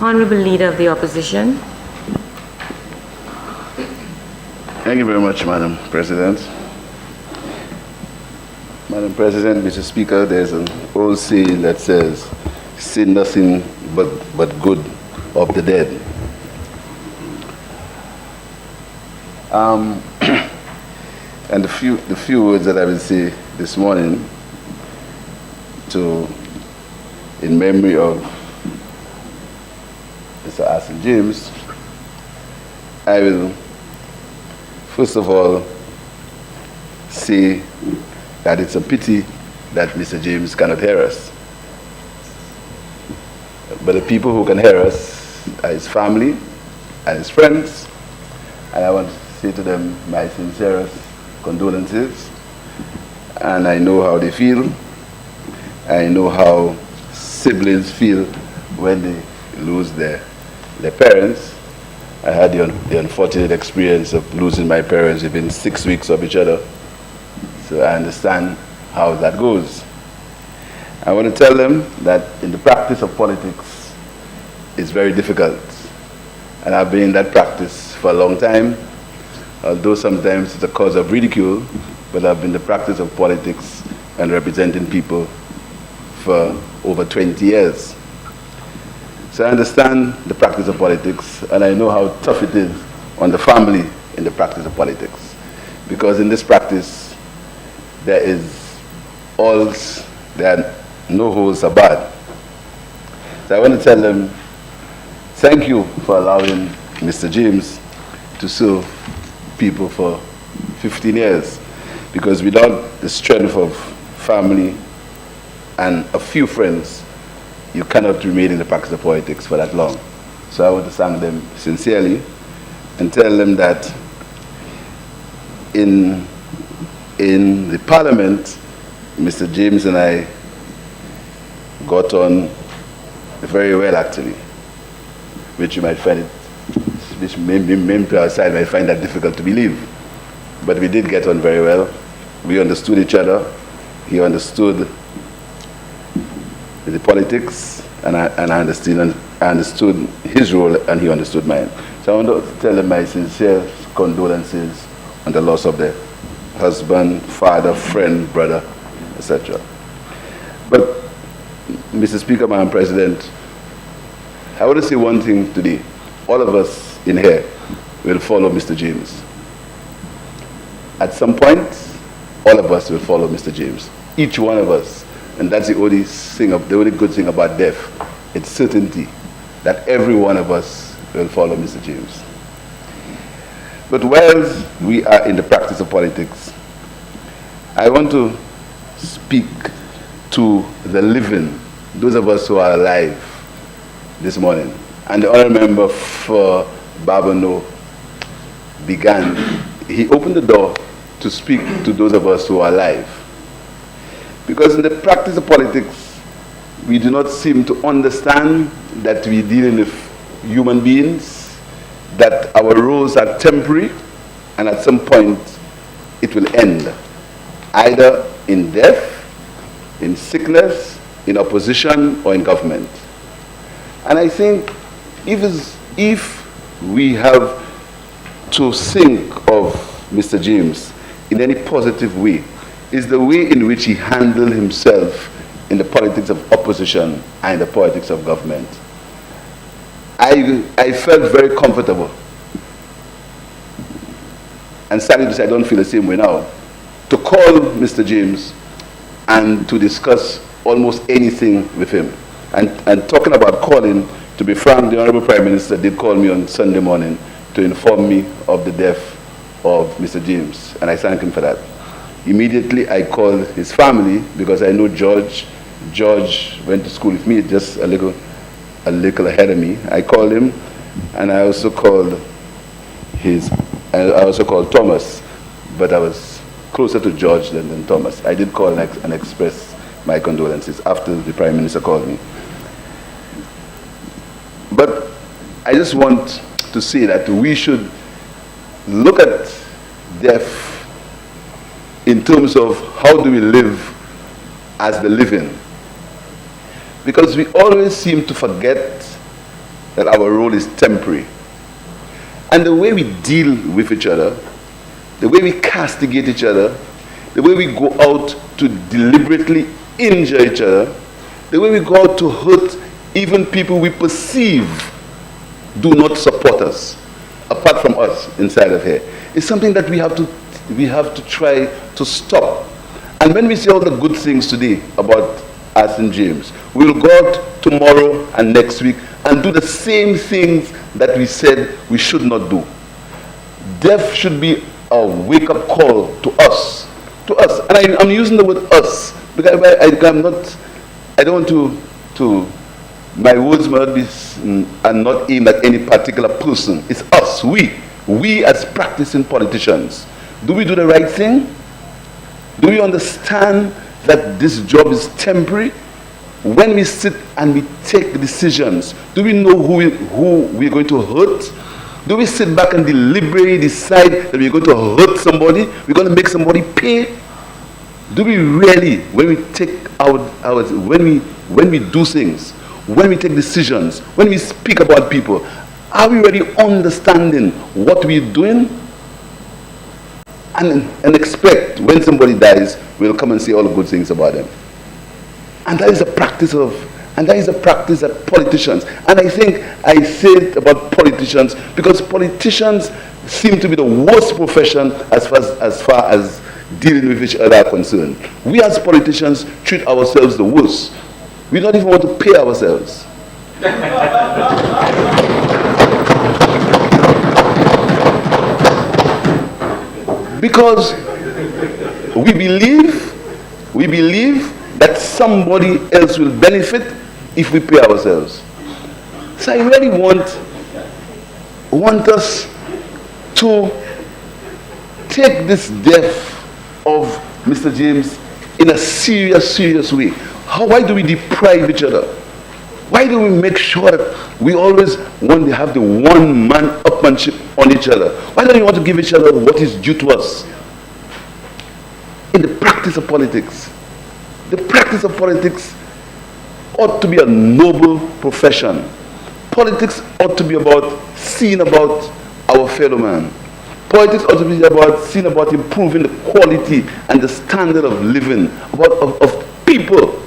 Honorable Leader of the Opposition. Thank you very much, Madam President. Madam President, Mr. Speaker, there's an old saying that says, say nothing but good of the dead. And the few words that I will say this morning in memory of Mr. Arsene James, I will first of all say that it's a pity that Mr. James cannot hear us. But the people who can hear us are his family and his friends, and I want to say to them my sincerest condolences. And I know how they feel. I know how siblings feel when they lose their parents. I had the unfortunate experience of losing my parents within 6 weeks of each other. So I understand how that goes. I want to tell them that in the practice of politics, it's very difficult. And I've been in that practice for a long time, although sometimes it's a cause of ridicule, but I've been in the practice of politics and representing people for over 20 years. So I understand the practice of politics, and I know how tough it is on the family in the practice of politics. Because in this practice, there are no holds are barred. So I want to tell them, thank you for allowing Mr. James to serve people for 15 years. Because without the strength of family and a few friends, you cannot remain in the practice of politics for that long. So I want to thank them sincerely and tell them that in the Parliament, Mr. James and I got on very well, actually, which you might find it, which many to outside might find that difficult to believe. But we did get on very well. We understood each other. He understood the politics, and I understood his role, and he understood mine. So I want to tell them my sincere condolences on the loss of their husband, father, friend, brother, etc. But, Mr. Speaker, Madam President, I want to say one thing today. All of us in here will follow Mr. James. At some point, all of us will follow Mr. James. Each one of us. And that's the only good thing about death. It's certainty that every one of us will follow Mr. James. But while we are in the practice of politics, I want to speak to the living, those of us who are alive this morning. And the honorable member for Babano began. He opened the door to speak to those of us who are alive. Because in the practice of politics, we do not seem to understand that we're dealing with human beings, that our roles are temporary, and at some point it will end, either in death, in sickness, in opposition, or in government. And I think if we have to think of Mr. James in any positive way, is the way in which he handled himself in the politics of opposition and in the politics of government. I felt very comfortable. And sadly to say, I don't feel the same way now, to call Mr. James and to discuss almost anything with him. And talking about calling, to be frank, the Honorable Prime Minister did call me on Sunday morning to inform me of the death of Mr. James, and I thank him for that. Immediately I called his family, because I know George went to school with me, just a little ahead of me. I called him, and I also called Thomas, but I was closer to George than Thomas. I did call and express my condolences after the Prime Minister called me. But I just want to say that we should look at death in terms of how do we live as the living. Because we always seem to forget that our role is temporary. And the way we deal with each other, the way we castigate each other, the way we go out to deliberately injure each other, the way we go out to hurt even people we perceive do not support us, apart from us inside of here, is something that we have to try to stop. And when we see all the good things today about Arsene James, we will go out tomorrow and next week and do the same things that we said we should not do. Death should be a wake-up call to us. To us. And I'm using the word us because I don't want my words are not aimed at any particular person. It's us, we as practicing politicians. Do we do the right thing? Do we understand that this job is temporary? When we sit and we take decisions, do we know who we're going to hurt? Do we sit back and deliberately decide that we're going to hurt somebody? We're going to make somebody pay? Do we really, when we take when we do things, when we take decisions, when we speak about people, are we really understanding what we're doing? And expect when somebody dies, we'll come and say all the good things about them. And that is a practice that politicians, and I think I say it about politicians because politicians seem to be the worst profession as far as dealing with each other are concerned. We as politicians treat ourselves the worst. We don't even want to pay ourselves. Because we believe that somebody else will benefit if we pay ourselves. So I really want us to take this death of Mr. James in a serious way. Why do we deprive each other? Why do we make sure that we always want to have the one-man upmanship on each other? Why don't we want to give each other what is due to us? In the practice of politics, the practice of politics ought to be a noble profession. Politics ought to be seeing about our fellow man. Politics ought to be seeing about improving the quality and the standard of living of people.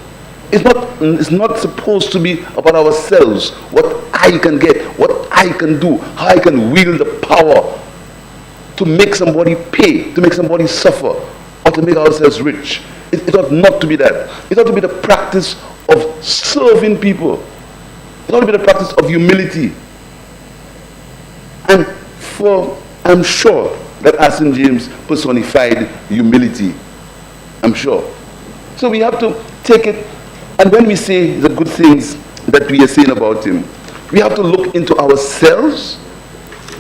It's not supposed to be about ourselves, what I can get, what I can do, how I can wield the power to make somebody pay, to make somebody suffer, or to make ourselves rich. It ought not to be that. It ought to be the practice of serving people. It ought to be the practice of humility. And I'm sure that Arsene James personified humility. I'm sure. So we have to take it, and when we say the good things that we are saying about him, we have to look into ourselves.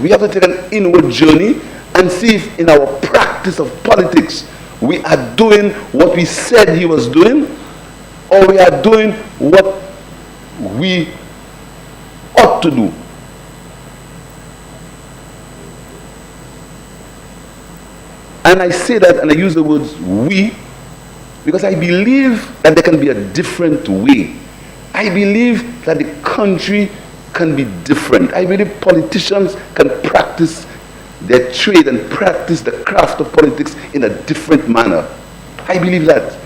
We have to take an inward journey and see if in our practice of politics we are doing what we said he was doing, or we are doing what we ought to do. And I say that, and I use the words we, because I believe that there can be a different way. I believe that the country can be different. I believe politicians can practice their trade and practice the craft of politics in a different manner. I believe that.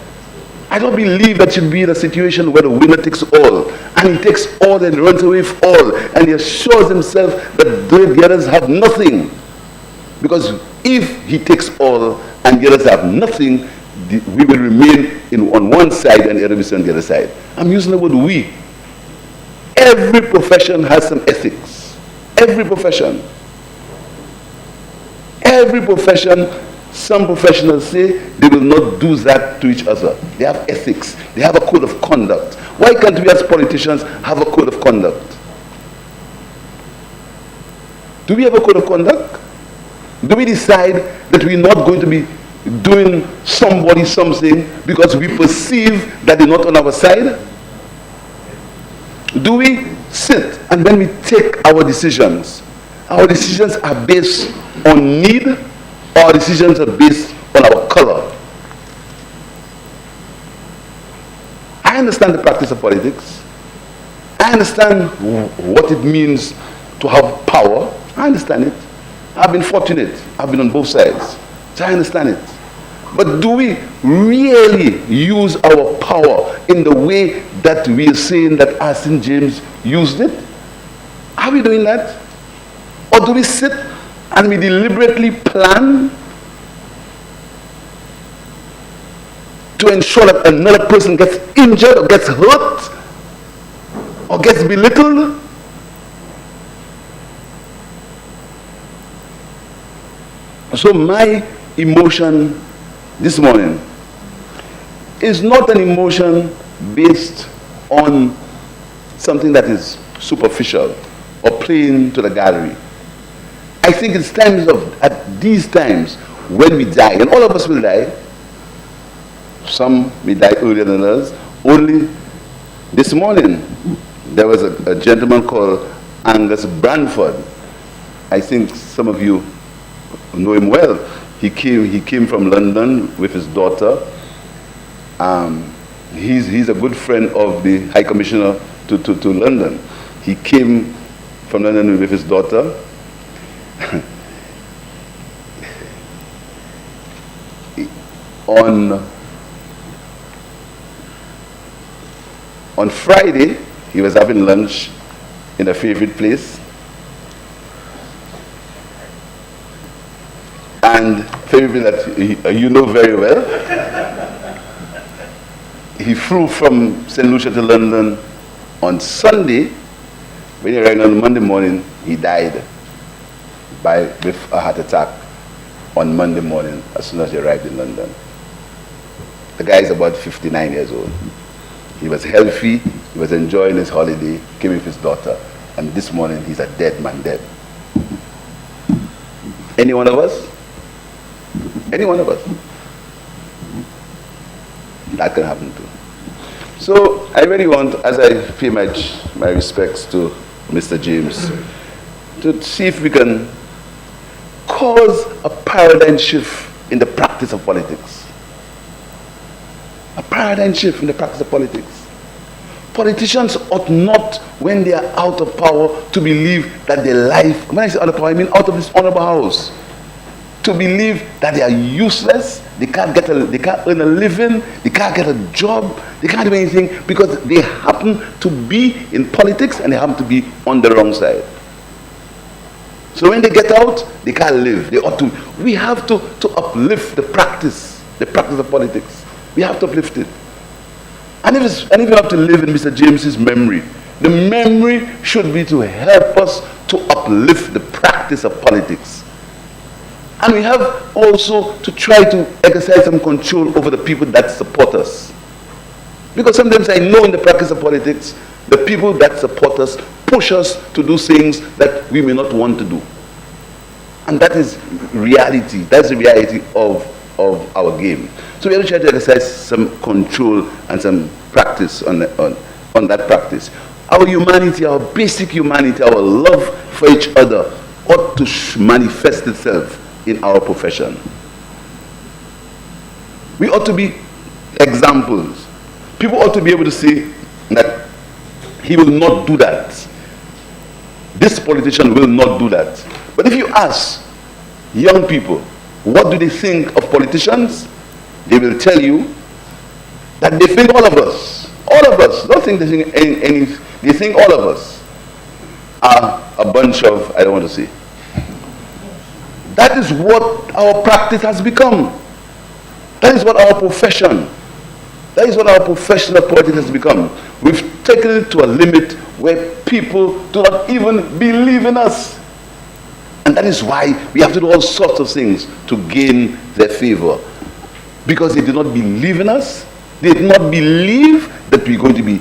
I don't believe that should be in a situation where the winner takes all, and he takes all and runs away with all, and he assures himself that the others have nothing. Because if he takes all and the others have nothing, we will remain on one side and the other will be on the other side. I'm using the word we. Every profession has some ethics. Every profession. Every profession, some professionals say they will not do that to each other. They have ethics. They have a code of conduct. Why can't we as politicians have a code of conduct? Do we have a code of conduct? Do we decide that we're not going to be doing somebody something because we perceive that they're not on our side? Do we sit and when we take our decisions are based on need, or our decisions are based on our color? I understand the practice of politics. I understand what it means to have power. I understand it. I've been fortunate. I've been on both sides. So I understand it. But do we really use our power in the way that we are saying that Arsene James used it? Are we doing that? Or do we sit and we deliberately plan to ensure that another person gets injured or gets hurt or gets belittled? So my emotion this morning is not an emotion based on something that is superficial or playing to the gallery. I think it's at these times when we die, and all of us will die. Some may die earlier than others. Only this morning, there was a gentleman called Angus Branford. I think some of you know him well. He came from London with his daughter. He's a good friend of the High Commissioner to London. He came from London with his daughter. On Friday, he was having lunch in a favorite place. And favorite that you know very well. He flew from St. Lucia to London on Sunday. When he arrived on Monday morning, he died with a heart attack on Monday morning as soon as he arrived in London. The guy is about 59 years old. He was healthy, he was enjoying his holiday, came with his daughter, and this morning he's a dead man, dead. Any one of us? Any one of us? That can happen too. So I really want, as I pay my respects to Mr. James, to see if we can cause a paradigm shift in the practice of politics. A paradigm shift in the practice of politics. Politicians ought not, when they are out of power, to believe that their life, when I say out of power, I mean out of this honorable house, to believe that they are useless, they can't earn a living, they can't get a job, they can't do anything because they happen to be in politics and they happen to be on the wrong side. So when they get out, they can't live. We have to uplift the practice of politics. We have to uplift it. And if you have to live in Mr. James's memory, the memory should be to help us to uplift the practice of politics. And we have also to try to exercise some control over the people that support us. Because sometimes I know in the practice of politics, the people that support us push us to do things that we may not want to do. And that is reality. That's the reality of our game. So we have to try to exercise some control and some practice on that practice. Our humanity, our basic humanity, our love for each other ought to manifest itself in our profession. We ought to be examples. People ought to be able to say that he will not do that. This politician will not do that. But if you ask young people, what do they think of politicians? They will tell you that they think all of us, don't think they think any, they think all of us are a bunch of, I don't want to say. That is what our practice has become. That is what our profession, that is what our professional politics has become. We've taken it to a limit where people do not even believe in us. And that is why we have to do all sorts of things to gain their favor. Because they did not believe in us. They did not believe that we're going to be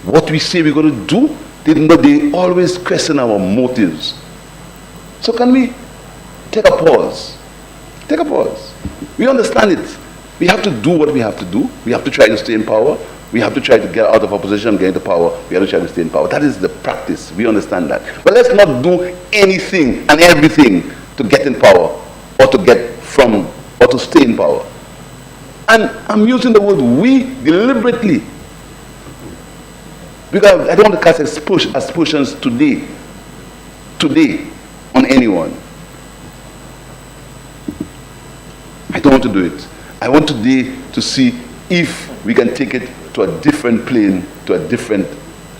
what we say we're going to do. They always question our motives. So can we take a pause? Take a pause. We understand it. We have to do what we have to do. We have to try to stay in power. We have to try to get out of opposition, get into power. We have to try to stay in power. That is the practice. We understand that. But let's not do anything and everything to get in power or to get from or to stay in power. And I'm using the word we deliberately Because I don't want to cast aspersions today on anyone. I don't want to do it. I want today to see if we can take it to a different plane, to a different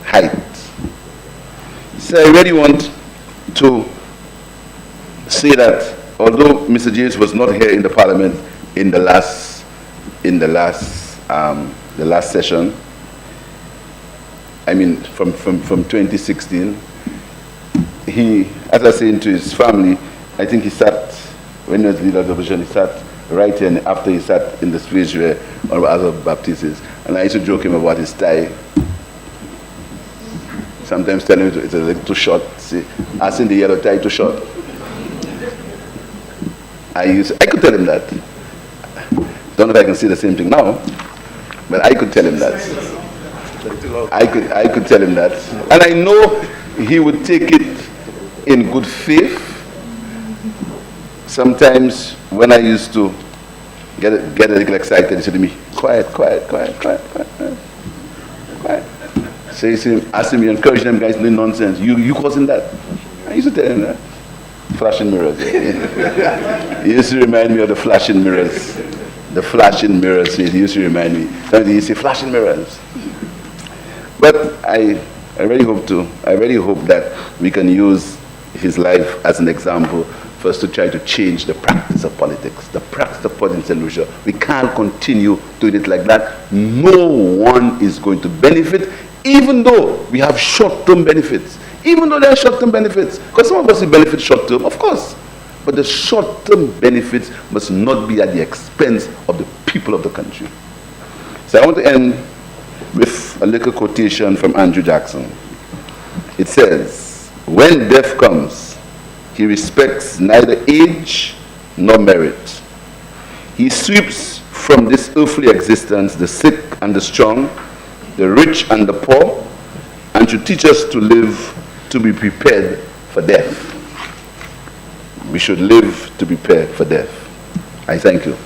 height. So I really want to say that although Mr. James was not here in the Parliament in the last session, I mean from 2016, he, as I say, to his family, I think he sat, when he was leader of the opposition, he sat right here, and after he sat in the space where other Baptists is. And I used to joke him about his tie. Sometimes tell him it's a little too short. See, asking the yellow tie too short. I could tell him that. Don't know if I can say the same thing now, but I could tell him that. I could tell him that. And I know he would take it in good faith. Sometimes when I used to get a little excited, he said to me, quiet. So he said, asking me, encouraging them guys, no nonsense. You causing that? I used to tell him that. Flashing mirrors. He used to remind me of the flashing mirrors. The flashing mirrors, he used to remind me. Sometimes he used to say, flashing mirrors. But I really hope that we can use his life as an example for us to try to change the practice of politics. The practice of politics in Lucia. We can't continue doing it like that. No one is going to benefit, even though we have short-term benefits. Even though there are short-term benefits. Because some of us will benefit short-term, of course. But the short-term benefits must not be at the expense of the people of the country. So I want to end with a little quotation from Andrew Jackson. It says, when death comes, he respects neither age nor merit. He sweeps from this earthly existence the sick and the strong, the rich and the poor, and to teach us to live to be prepared for death. We should live to be prepared for death. I thank you.